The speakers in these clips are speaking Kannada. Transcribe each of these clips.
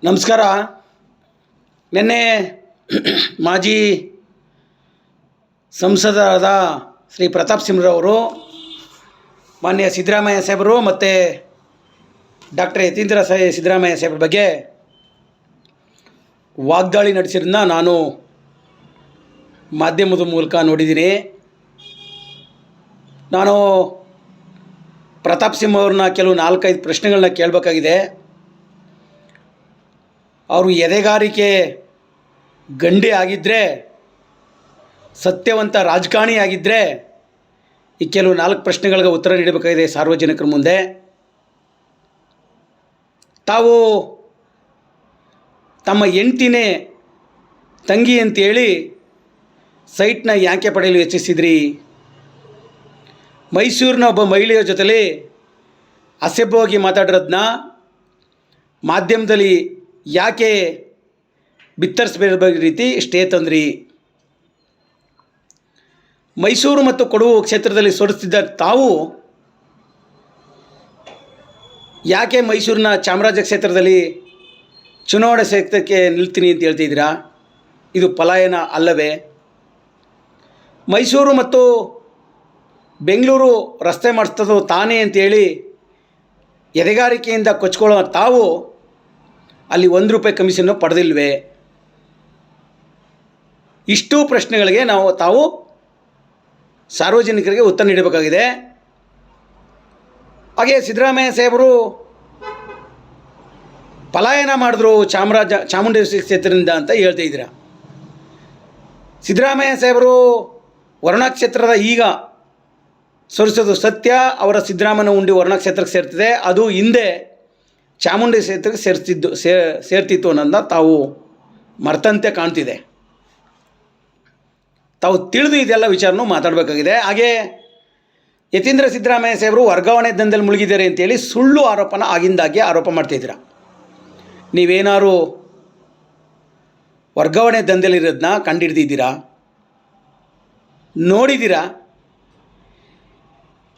ನಮಸ್ಕಾರ. ನಿನ್ನೆ ಮಾಜಿ ಸಂಸದರಾದ ಶ್ರೀ ಪ್ರತಾಪ್ ಸಿಂಹರವರು ಮಾನ್ಯ ಸಿದ್ದರಾಮಯ್ಯ ಸಾಹೇಬರು ಮತ್ತು ಡಾಕ್ಟರ್ ಯತೀಂದ್ರ ಸಿದ್ದರಾಮಯ್ಯ ಸಾಹೇಬ್ರ ಬಗ್ಗೆ ವಾಗ್ದಾಳಿ ನಡೆಸಿರೋದನ್ನ ನಾನು ಮಾಧ್ಯಮದ ಮೂಲಕ ನೋಡಿದ್ದೀನಿ. ನಾನು ಪ್ರತಾಪ್ ಸಿಂಹ ಅವ್ರನ್ನ ಕೆಲವು 4-5 ಪ್ರಶ್ನೆಗಳನ್ನ ಕೇಳಬೇಕಾಗಿದೆ. ಅವರು ಎದೆಗಾರಿಕೆ ಗಂಡಿ ಆಗಿದ್ದರೆ, ಸತ್ಯವಂತ ರಾಜಕಾರಣಿ ಆಗಿದ್ದರೆ ಈ ಕೆಲವು 4 ಪ್ರಶ್ನೆಗಳಿಗೆ ಉತ್ತರ ನೀಡಬೇಕಾಗಿದೆ ಸಾರ್ವಜನಿಕರ ಮುಂದೆ. ತಾವು ತಮ್ಮ ಹೆಂಡ್ತಿನೇ ತಂಗಿ ಅಂತೇಳಿ ಸೈಟ್ನ ಯಾಕೆ ಪಡೆಯಲು ಯತ್ನಿಸಿದ್ರಿ? ಮೈಸೂರಿನ ಒಬ್ಬ ಮಹಿಳೆಯ ಜೊತೆಲಿ ಅಸಭ್ಯವಾಗಿ ಮಾತಾಡಿರೋದನ್ನ ಮಾಧ್ಯಮದಲ್ಲಿ ಯಾಕೆ ಬಿತ್ತರಿಸಬೇಡ ರೀತಿ ಸ್ಟೇ ತಂದ್ರಿ? ಮೈಸೂರು ಮತ್ತು ಕೊಡಗು ಕ್ಷೇತ್ರದಲ್ಲಿ ಸೋರಿಸ್ತಿದ್ದ ತಾವು ಯಾಕೆ ಮೈಸೂರಿನ ಚಾಮರಾಜ ಕ್ಷೇತ್ರದಲ್ಲಿ ಚುನಾವಣಾ ಕ್ಷೇತ್ರಕ್ಕೆ ನಿಲ್ತೀನಿ ಅಂತ ಹೇಳ್ತಿದ್ದೀರಾ? ಇದು ಪಲಾಯನ ಅಲ್ಲವೇ? ಮೈಸೂರು ಮತ್ತು ಬೆಂಗಳೂರು ರಸ್ತೆ ಮಾಡಿಸ್ತದು ತಾನೇ ಅಂತೇಳಿ ಎದೆಗಾರಿಕೆಯಿಂದ ಕೊಚ್ಕೊಳ್ಳೋ ತಾವು ಅಲ್ಲಿ ₹1 ಕಮಿಷನ್ನು ಪಡೆದಿಲ್ವೇ? ಇಷ್ಟೂ ಪ್ರಶ್ನೆಗಳಿಗೆ ತಾವು ಸಾರ್ವಜನಿಕರಿಗೆ ಉತ್ತರ ನೀಡಬೇಕಾಗಿದೆ. ಹಾಗೆ ಸಿದ್ದರಾಮಯ್ಯ ಸಾಹೇಬರು ಪಲಾಯನ ಮಾಡಿದ್ರು ಚಾಮುಂಡಿ ಕ್ಷೇತ್ರದಿಂದ ಅಂತ ಹೇಳ್ತಾ ಇದ್ದೀರಾ. ಸಿದ್ದರಾಮಯ್ಯ ಸಾಹೇಬರು ವರುಣಾ ಕ್ಷೇತ್ರದ ಈಗ ಸೋರಿಸೋದು ಸತ್ಯ. ಅವರ ಸಿದ್ದರಾಮಯ್ಯ ಉಂಡಿ ವರುಣಾ ಕ್ಷೇತ್ರಕ್ಕೆ ಸೇರ್ತಿದೆ. ಅದು ಹಿಂದೆ ಚಾಮುಂಡಿ ಕ್ಷೇತ್ರಕ್ಕೆ ಸೇರ್ತಿತ್ತು ಅನ್ನೋದನ್ನ ತಾವು ಮರ್ತಂತೆ ಕಾಣ್ತಿದೆ. ತಾವು ತಿಳಿದು ಇದೆಲ್ಲ ವಿಚಾರನೂ ಮಾತಾಡಬೇಕಾಗಿದೆ. ಹಾಗೆ ಯತೀಂದ್ರ ಸಿದ್ದರಾಮಯ್ಯ ಸಾಹೇಬರು ವರ್ಗಾವಣೆ ದಂಧೆಯಲ್ಲಿ ಮುಳುಗಿದ್ದಾರೆ ಅಂತೇಳಿ ಸುಳ್ಳು ಆರೋಪನ ಆಗಿಂದಾಗೆ ಆರೋಪ ಮಾಡ್ತಿದ್ದೀರಾ. ನೀವೇನಾದ್ರು ವರ್ಗಾವಣೆ ದಂಧೆಯಲ್ಲಿರೋದನ್ನ ಕಂಡುಹಿಡ್ದಿದ್ದೀರಾ? ನೋಡಿದ್ದೀರಾ?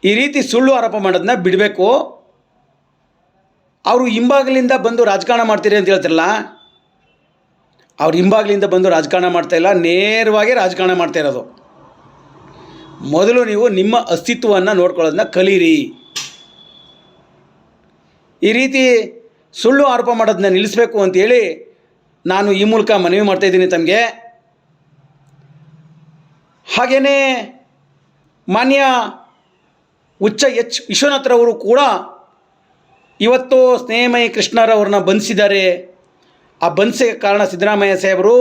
ಈ ರೀತಿ ಸುಳ್ಳು ಆರೋಪ ಮಾಡೋದನ್ನ ಬಿಡಬೇಕು. ಅವರು ಹಿಂಬಾಗಿಲಿಂದ ಬಂದು ರಾಜಕಾರಣ ಮಾಡ್ತೀರಿ ಅಂತ ಹೇಳ್ತಾರಲ್ಲ, ಅವ್ರು ಹಿಂಬಾಗಿಲಿಂದ ಬಂದು ರಾಜಕಾರಣ ಮಾಡ್ತಾಯಿಲ್ಲ, ನೇರವಾಗಿ ರಾಜಕಾರಣ ಮಾಡ್ತಾ ಇರೋದು. ಮೊದಲು ನೀವು ನಿಮ್ಮ ಅಸ್ತಿತ್ವವನ್ನು ನೋಡ್ಕೊಳ್ಳೋದನ್ನ ಕಲೀರಿ. ಈ ರೀತಿ ಸುಳ್ಳು ಆರೋಪ ಮಾಡೋದನ್ನ ನಿಲ್ಲಿಸಬೇಕು ಅಂತೇಳಿ ನಾನು ಈ ಮೂಲಕ ಮನವಿ ಮಾಡ್ತಾಯಿದ್ದೀನಿ ತಮಗೆ. ಹಾಗೆಯೇ ಮಾನ್ಯ ಉಚ್ಚ ವಿಶ್ವನಾಥ್ರವರು ಕೂಡ ಇವತ್ತು ಸ್ನೇಹಮಯಿ ಕೃಷ್ಣರವ್ರನ್ನ ಬಂಧಿಸಿದ್ದಾರೆ. ಆ ಬಂಧಿಸಿಗೆ ಕಾರಣ ಸಿದ್ದರಾಮಯ್ಯ ಸಾಹೇಬರು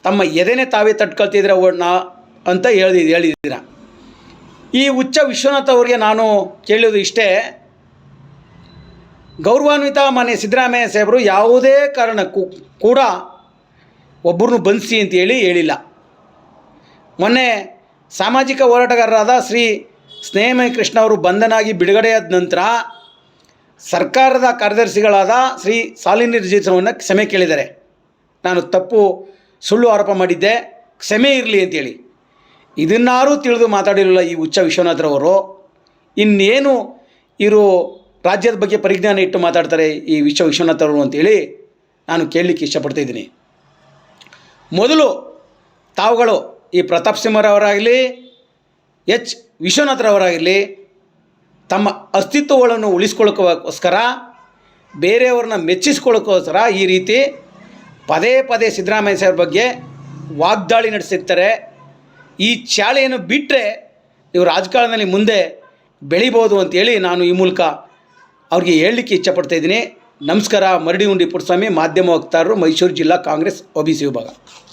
ತಮ್ಮ ಎದೆನೇ ತಾವೇ ತಟ್ಕೊಳ್ತಿದ್ರೆ ಅಂತ ಹೇಳಿದ್ದೀರ. ಈ ಉಚ್ಚ ವಿಶ್ವನಾಥ್ ಅವರಿಗೆ ನಾನು ಕೇಳೋದು ಇಷ್ಟೇ, ಗೌರವಾನ್ವಿತ ಮಾನ್ಯ ಸಿದ್ದರಾಮಯ್ಯ ಸಾಹೇಬರು ಯಾವುದೇ ಕಾರಣಕ್ಕೂ ಕೂಡ ಒಬ್ಬರನ್ನು ಬಂಧಿಸಿ ಅಂತೇಳಿ ಹೇಳಿಲ್ಲ. ಮೊನ್ನೆ ಸಾಮಾಜಿಕ ಹೋರಾಟಗಾರರಾದ ಶ್ರೀ ಸ್ನೇಹಮಯಿ ಕೃಷ್ಣ ಅವರು ಬಂಧನಾಗಿ ಬಿಡುಗಡೆಯಾದ ನಂತರ ಸರ್ಕಾರದ ಕಾರ್ಯದರ್ಶಿಗಳಾದ ಶ್ರೀ ಶಾಲಿನಿ ರಿಜಿಜ್ನವರನ್ನು ಕ್ಷಮೆ ಕೇಳಿದ್ದಾರೆ. ನಾನು ತಪ್ಪು ಸುಳ್ಳು ಆರೋಪ ಮಾಡಿದ್ದೆ, ಕ್ಷಮೆ ಇರಲಿ ಅಂತೇಳಿ. ಇದನ್ನಾರೂ ತಿಳಿದು ಮಾತಾಡಿರಲಿಲ್ಲ ಈ ಉಚ್ಚ ವಿಶ್ವನಾಥ್ರವರು. ಇನ್ನೇನು ಇವರು ರಾಜ್ಯದ ಬಗ್ಗೆ ಪರಿಜ್ಞಾನ ಇಟ್ಟು ಮಾತಾಡ್ತಾರೆ ಈ ವಿಶ್ವನಾಥ್ರವರು ಅಂತೇಳಿ ನಾನು ಕೇಳಲಿಕ್ಕೆ ಇಷ್ಟಪಡ್ತಾಯಿದ್ದೀನಿ. ಮೊದಲು ತಾವುಗಳು ಈ ಪ್ರತಾಪ್ ಸಿಂಹರವರಾಗಲಿ ವಿಶ್ವನಾಥ್ರವರಾಗಿರಲಿ ತಮ್ಮ ಅಸ್ತಿತ್ವಗಳನ್ನು ಉಳಿಸ್ಕೊಳ್ಳೋಕ್ಕೋಸ್ಕರ, ಬೇರೆಯವ್ರನ್ನ ಮೆಚ್ಚಿಸ್ಕೊಳ್ಳೋಕ್ಕೋಸ್ಕರ ಈ ರೀತಿ ಪದೇ ಪದೇ ಸಿದ್ದರಾಮಯ್ಯ ಸಾಹೇಬ್ರ ಬಗ್ಗೆ ವಾಗ್ದಾಳಿ ನಡೆಸಿರ್ತಾರೆ. ಈ ಚಾಳಿಯನ್ನು ಬಿಟ್ಟರೆ ನೀವು ರಾಜಕಾರಣದಲ್ಲಿ ಮುಂದೆ ಬೆಳಿಬೋದು ಅಂತೇಳಿ ನಾನು ಈ ಮೂಲಕ ಅವ್ರಿಗೆ ಹೇಳಲಿಕ್ಕೆ ಇಷ್ಟಪಡ್ತಾಯಿದ್ದೀನಿ. ನಮಸ್ಕಾರ. ಮರಡಿ ಉಂಡಿ ಪುಟ್ಟಸ್ವಾಮಿ, ಮಾಧ್ಯಮ ವಕ್ತಾರರು, ಮೈಸೂರು ಜಿಲ್ಲಾ ಕಾಂಗ್ರೆಸ್ OBC ವಿಭಾಗ.